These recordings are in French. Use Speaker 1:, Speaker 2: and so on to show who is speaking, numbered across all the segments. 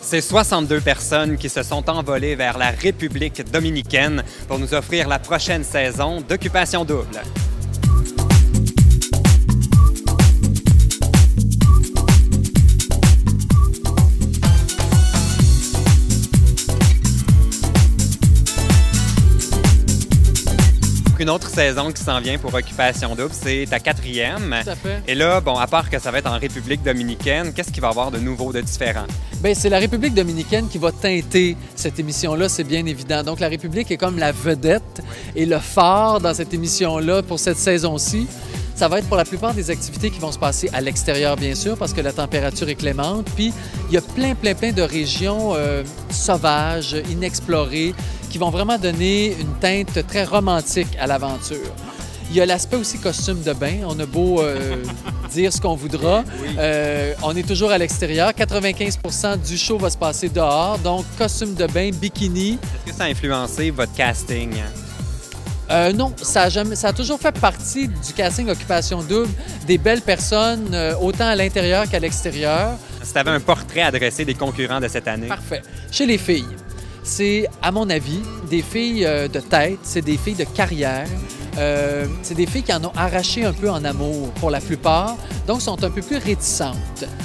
Speaker 1: C'est 62 personnes qui se sont envolées vers la République dominicaine pour nous offrir la prochaine saison d'Occupation Double. Une autre saison qui s'en vient pour Occupation Double, c'est ta 4e.
Speaker 2: Tout à fait.
Speaker 1: Et là, bon, à part que ça va être en République dominicaine, qu'est-ce qu'il va y avoir de nouveau, de différent?
Speaker 2: Bien, c'est la République dominicaine qui va teinter cette émission-là, c'est bien évident. Donc, la République est comme la vedette et le phare dans cette émission-là pour cette saison-ci. Ça va être pour la plupart des activités qui vont se passer à l'extérieur, bien sûr, parce que la température est clémente. Puis, il y a plein de régions sauvages, inexplorées, qui vont vraiment donner une teinte très romantique à l'aventure. Il y a l'aspect aussi costume de bain. On a beau dire ce qu'on voudra.
Speaker 1: Oui.
Speaker 2: On est toujours à l'extérieur. 95% du show va se passer dehors. Donc, costume de bain, bikini.
Speaker 1: Est-ce que ça a influencé votre casting?
Speaker 2: Non, ça a toujours fait partie du casting Occupation Double, des belles personnes, autant à l'intérieur qu'à l'extérieur.
Speaker 1: Si tu avais un portrait adressé des concurrents de cette année?
Speaker 2: Parfait. Chez les filles, c'est, à mon avis, des filles de tête, c'est des filles de carrière. C'est des filles qui en ont arraché un peu en amour pour la plupart, donc sont un peu plus réticentes.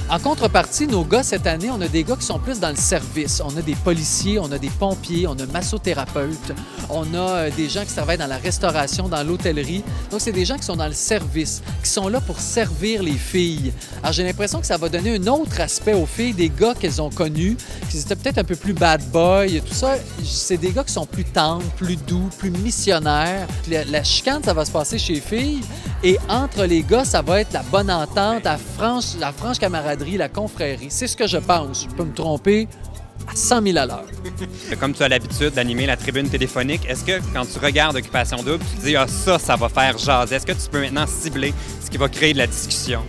Speaker 2: En contrepartie, nos gars, cette année, on a des gars qui sont plus dans le service. On a des policiers, on a des pompiers, on a massothérapeutes, on a des gens qui travaillent dans la restauration, dans l'hôtellerie. Donc, c'est des gens qui sont dans le service, qui sont là pour servir les filles. Alors, j'ai l'impression que ça va donner un autre aspect aux filles, des gars qu'elles ont connus, qui étaient peut-être un peu plus bad boy et tout ça. C'est des gars qui sont plus tendres, plus doux, plus missionnaires. La chicane, ça va se passer chez les filles. Et entre les gars, ça va être la bonne entente, la franche camaraderie, la confrérie. C'est ce que je pense. Je peux me tromper à 100 000 à l'heure.
Speaker 1: Comme tu as l'habitude d'animer la tribune téléphonique, est-ce que quand tu regardes Occupation Double, tu te dis « Ah, ça va faire jaser ». Est-ce que tu peux maintenant cibler ce qui va créer de la discussion?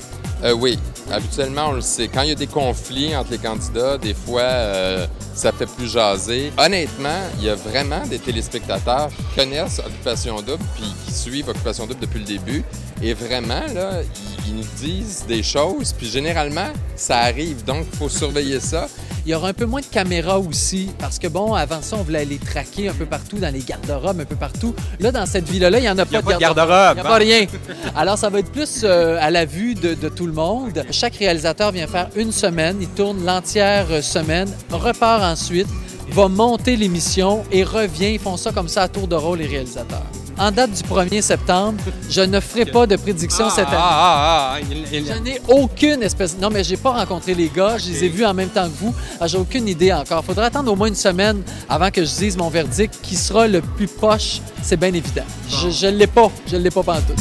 Speaker 3: Oui. Habituellement, on le sait. Quand il y a des conflits entre les candidats, des fois, ça fait plus jaser. Honnêtement, il y a vraiment des téléspectateurs qui connaissent Occupation Double puis qui suivent Occupation Double depuis le début. Et vraiment, là, ils nous disent des choses, puis généralement, ça arrive. Donc, il faut surveiller ça.
Speaker 2: Il y aura un peu moins de caméras aussi, parce que, bon, avant ça, on voulait les traquer un peu partout, dans les garde-robes, un peu partout. Là, dans cette villa-là, il n'y en a pas de garde-robe. Il n'y a pas rien. Alors, ça va être plus à la vue de tout le monde. Chaque réalisateur vient faire une semaine, il tourne l'entière semaine, repart ensuite, va monter l'émission et revient. Ils font ça comme ça à tour de rôle, les réalisateurs. En date du 1er septembre, je ne ferai pas de prédiction cette année. Je n'ai aucune espèce... Non, mais j'ai pas rencontré les gars. Je les ai vus en même temps que vous. J'ai aucune idée encore. Il faudra attendre au moins une semaine avant que je dise mon verdict. Qui sera le plus poche, c'est bien évident. Je ne l'ai pas. Je ne l'ai pas pantoute.